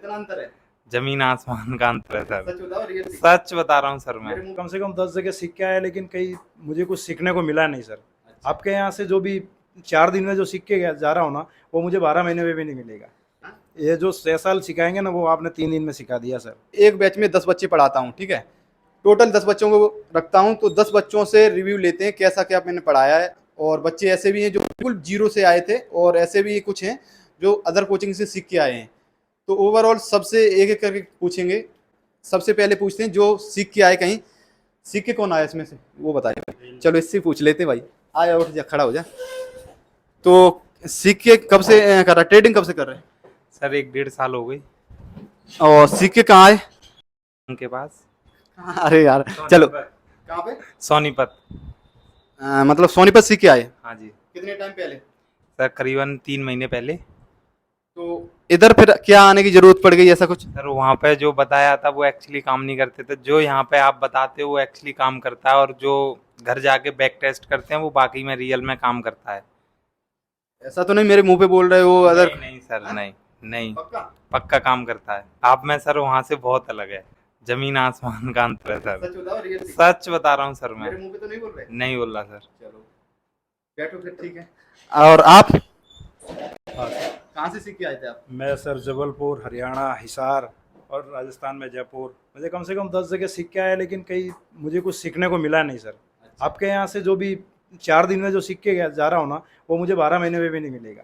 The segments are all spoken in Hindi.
कितना अंतर है? जमीन आसमान का अंतर है सर। सच बताओ, रियल सच बता रहा हूँ सर मैं। कम से कम 10 जगह सीख के आया, लेकिन कहीं मुझे कुछ सीखने को मिला नहीं सर। आपके यहाँ से जो भी 4 दिन में जो सीख के जा रहा हूँ ना, वो मुझे 12 महीने में भी नहीं मिलेगा। ये जो 6 साल सिखाएंगे ना, वो आपने 3 दिन में सिखा दिया सर। एक बैच में 10 बच्चे पढ़ाता हूँ, ठीक है। टोटल 10 बच्चों को रखता हूँ, तो 10 बच्चों से रिव्यू लेते हैं कैसा क्या मैंने पढ़ाया है। और बच्चे ऐसे भी हैं जो बिल्कुल जीरो से आए थे, और ऐसे भी कुछ हैं जो अदर कोचिंग से सीख के आए हैं। तो ओवरऑल सबसे एक एक करके पूछेंगे। सबसे पहले पूछते हैं जो सीख के आए, कहीं सीख के कौन आया इसमें से, वो बताइए। चलो इससे पूछ लेते भाई। आया, उठ जा, खड़ा हो जा। तो सीख के कब से कर रहा, ट्रेडिंग कब से कर रहे हैं? सर 1-1.5 साल हो गई और सीख के कहाँ आए? उनके पास। अरे यार चलो, कहाँ पे? सोनीपत। मतलब सोनीपत सीख के आए? हाँ जी कितने टाइम पहले? सर, करीबन 3 महीने पहले। तो इधर फिर क्या आने की जरूरत पड़ गई, ऐसा कुछ? सर वहाँ पे जो बताया था वो एक्चुअली काम नहीं करते थे। जो यहाँ पे आप बताते हो वो एक्चुअली काम करता है, और जो घर जाके बैक टेस्ट करते हैं वो बाकी में रियल में काम करता है। ऐसा तो नहीं मेरे मुंह पे बोल रहे हो अदर? नहीं सर, नहीं नहीं, पक्का? पक्का काम करता है। आप में सर वहाँ से बहुत अलग है, जमीन आसमान का अंतर है सर। सच बताओ, रियल? सच बता रहा हूँ सर मैं। मेरे मुंह पे तो नहीं बोल रहे? नहीं बोल रहा सर। चलो बैठो फिर, ठीक है। और आप कहाँ से सीख के आए थे आप? मैं सर जबलपुर, हरियाणा, हिसार और राजस्थान में जयपुर। मुझे कम से कम 10 जगह सीख के आया, लेकिन कहीं मुझे कुछ सीखने को मिला नहीं सर। आपके यहाँ से जो भी 4 दिन में जो सीख के जा रहा हूँ ना, वो मुझे 12 महीने में भी नहीं मिलेगा।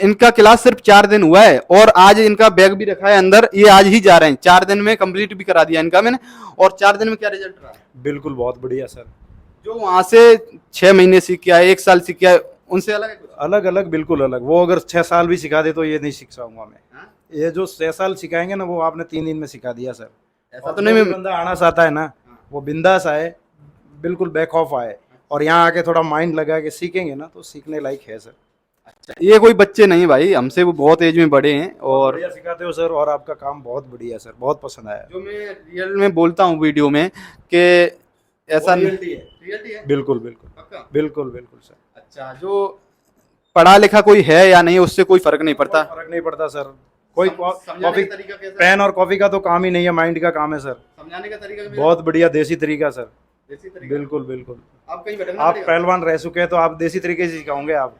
इनका क्लास सिर्फ 4 दिन हुआ है, और आज इनका बैग भी रखा है अंदर। ये आज ही जा रहे हैं, 4 दिन में कंप्लीट भी करा दिया इनका मैंने। और 4 दिन में क्या रिजल्ट रहा? बिल्कुल बहुत बढ़िया सर। जो वहां से 6 महीने सीख के आए, 1 साल सीख के आए, उनसे अलग है कुछ? अलग अलग, बिल्कुल अलग। वो अगर 6 साल भी सिखा दे तो ये नहीं सीख पाऊंगा मैं। ये जो 6 साल सिखाएंगे ना, वो आपने 3 दिन में सिखा दिया सर। ऐसा तो नहीं बंदा आना चाहता है ना, वो बिंदास आए, बिल्कुल बैक ऑफ आए, और यहाँ आके थोड़ा माइंड लगा के सीखेंगे ना, तो सीखने लायक है सर। अच्छा, ये कोई बच्चे नहीं भाई, हमसे वो बहुत एज में बड़े हैं, और बढ़िया सिखाते हो सर, और आपका काम बहुत बढ़िया है सर, बहुत पसंद आया। जो मैं रियल में बोलता हूँ वीडियो में कि ऐसा रियलिटी है। बिल्कुल बिल्कुल, पक्का? बिल्कुल बिल्कुल सर। अच्छा, जो पढ़ा लिखा कोई है या नहीं, उससे कोई फर्क नहीं पड़ता? फर्क नहीं पड़ता सर। कोई समझाने कॉफी, का तरीका कैसा है? पेन और कॉफी का तो काम ही नहीं है, माइंड का काम है सर। समझाने का तरीका बहुत बढ़िया देसी तरीका सर। देसी तरीका? बिल्कुल बिल्कुल। आप कहीं भटकना आप पड़ेगा? पहलवान रह चुके हैं, तो आप देसी तरीके से सिखाओगे आप।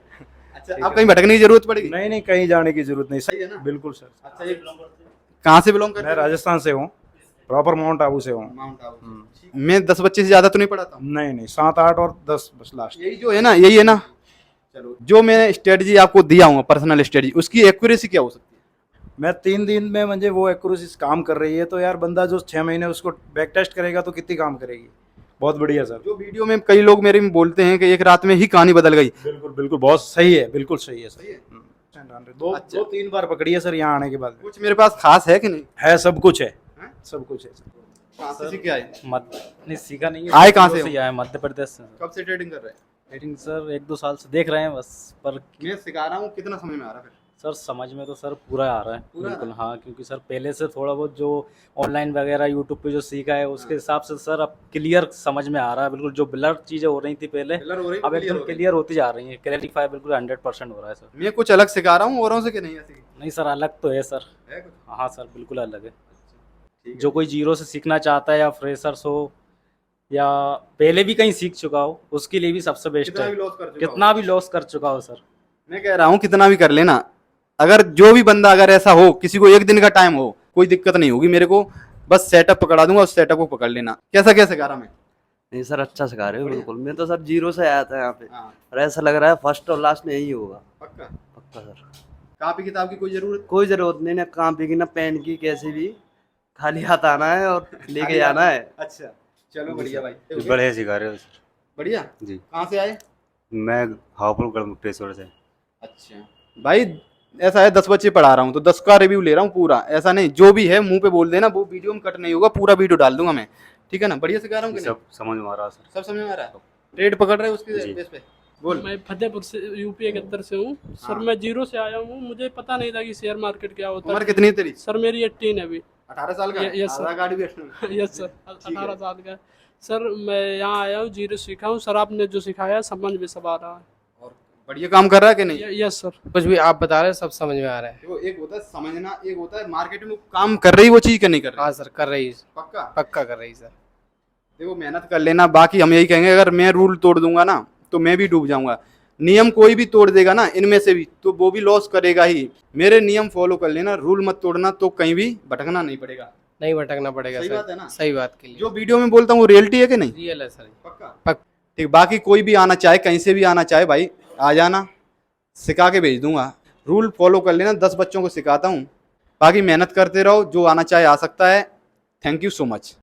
अच्छा, आप कहीं भटकने की जरूरत पड़ेगी? नहीं नहीं, कहीं जाने की जरूरत नहीं सही है सर। ना? बिल्कुल सर। अच्छा, ये कहाँ से बिलोंग करते मैं हो? राजस्थान से हूँ, प्रॉपर माउंट आबू से हूँ। माउंट आबू। मैं 10 बच्चे से ज्यादा तो नहीं पढ़ाता हूँ? नहीं नहीं, 7, 8 और 10 बस लास्ट। यही जो है ना, यही है ना। चलो, जो मैं स्ट्रेटजी आपको दिया हूँ, पर्सनल स्ट्रेटजी, उसकी एक्यूरेसी क्या हो सकती है? मैं 3 दिन में मुझे वो एक्यूरेसी काम कर रही है, तो यार बंदा जो 6 महीने उसको बैक टेस्ट करेगा तो कितनी काम करेगी। बहुत बढ़िया सर। जो वीडियो में कई लोग मेरे में बोलते हैं कि एक रात में ही कहानी बदल गई। बिल्कुल बिल्कुल, बहुत सही है, बिल्कुल सही है सर। सही है? दो 3 बार पकड़ी है सर यहाँ आने के बाद। कुछ मेरे पास खास है कि नहीं? है, सब कुछ है, हैं? सब कुछ है सर। कहाँ से सीख के आए? नहीं सीखा नहीं है। आए कहाँ से हो? आए मध्य प्रदेश से। कब से ट्रेडिंग कर रहे हैं? रेटिंग सर 1-2 साल से देख रहे हैं बस, पर मैं सिखा रहा हूँ, कितना समय में आ रहा है? सर समझ में तो सर पूरा आ रहा है पूरा बिल्कुल। हाँ, क्योंकि सर पहले से थोड़ा बहुत जो ऑनलाइन वगैरह यूट्यूब पे जो सीखा है उसके हिसाब से सर अब क्लियर समझ में आ रहा है बिल्कुल। जो ब्लर चीज़ें हो रही थी पहले, फिर हो रही अब एकदम क्लियर होती जा रही है। क्लैरिफाई बिल्कुल 100% हो रहा है सर। मैं कुछ अलग सिखा रहा हूँ औरों से कि नहीं? ऐसे नहीं सर, अलग तो है सर। है कुछ? हाँ सर, बिल्कुल अलग है। ठीक है। जो कोई जीरो से सीखना चाहता है, या फ्रेशर्स हो, या पहले भी कहीं सीख चुका हो, उसके लिए भी सबसे बेस्ट कितना है। भी लॉस कर चुका कितना भी लॉस कर चुका हो सर। मैं कह रहा हूँ कितना भी कर लेना, अगर जो भी बंदा अगर ऐसा हो, किसी को 1 दिन का टाइम हो, कोई दिक्कत नहीं होगी मेरे को। बस सेटअप पकड़ा दूंगा, उस सेटअप को पकड़ लेना। कैसा क्या सिखा रहा मैं? नहीं सर, अच्छा सिखा रहे हो बिल्कुल। मैं तो सर जीरो से आया था यहाँ पे, हाँ, और ऐसा लग रहा है फर्स्ट और लास्ट में यही होगा। पक्का? पक्का सर। कॉपी किताब की कोई जरूरत? कोई जरूरत नहीं, ना कॉपी की ना पेन की, कैसे भी खाली हाथ आना है और लेके जाना है। अच्छा, चलो बढ़िया भाई। बढ़िया सिखा रहे हो सर। बढ़िया जी। कहाँ से आए? मैं हापुड़ गढ़मुक्तेश्वर से। अच्छा भाई, ऐसा है 10 बच्चे पढ़ा रहा हूँ, तो 10 का रिव्यू ले रहा हूँ पूरा। ऐसा नहीं जो भी है मुंह पे बोल देना, वो वीडियो में कट नहीं होगा, पूरा वीडियो डाल दूंगा मैं। ठीक है ना? बढ़िया सिखा रहा हूँ कि नहीं? सब समझ में आ रहा सर। सब समझ में आ रहा है? ट्रेड पकड़ रहे हो उसके जी। बेस पे? बोल। मैं फतेहपुर से, यूपी 71 से हूँ सर। मैं जीरो से आया हूँ, मुझे पता नहीं था कि शेयर मार्केट क्या होता उम्र है। कितनी है तेरी? सर मेरी 18 है अभी। 18 साल का? Yes sir. आधार कार्ड भी 18? यस सर, 18 साल का। सर मैं यहाँ आया हूँ, जीरो सीखा हूँ सर। आपने जो सिखाया समझ में सब आ रहा है। और बढ़िया काम कर रहा है कि नहीं? Yes sir. कुछ भी आप बता रहे हैं सब समझ में आ रहा है। देखो एक होता है समझना, एक होता है मार्केट में काम कर रही वो चीज, नहीं कर रही। हाँ सर कर रही है, पक्का पक्का कर रही है सर। देखो मेहनत कर लेना, बाकी हम यही कहेंगे अगर मैं रूल तोड़ दूंगा ना तो मैं भी डूब जाऊंगा। नियम कोई भी तोड़ देगा ना इनमें से भी तो वो भी लॉस करेगा ही। मेरे नियम फॉलो कर लेना, रूल मत तोड़ना, तो कहीं भी भटकना नहीं पड़ेगा। नहीं भटकना पड़ेगा सही सर। बात है ना? सही बात के लिए जो वीडियो में बोलता हूँ वो रियलिटी है कि नहीं? रियल है सर। पक्का ठीक। बाकी कोई भी आना चाहे, कहीं से भी आना चाहे भाई आ जाना, सिखा के भेज दूंगा। रूल फॉलो कर लेना, 10 बच्चों को सिखाता हूँ। बाकी मेहनत करते रहो, जो आना चाहे आ सकता है। Thank you so much.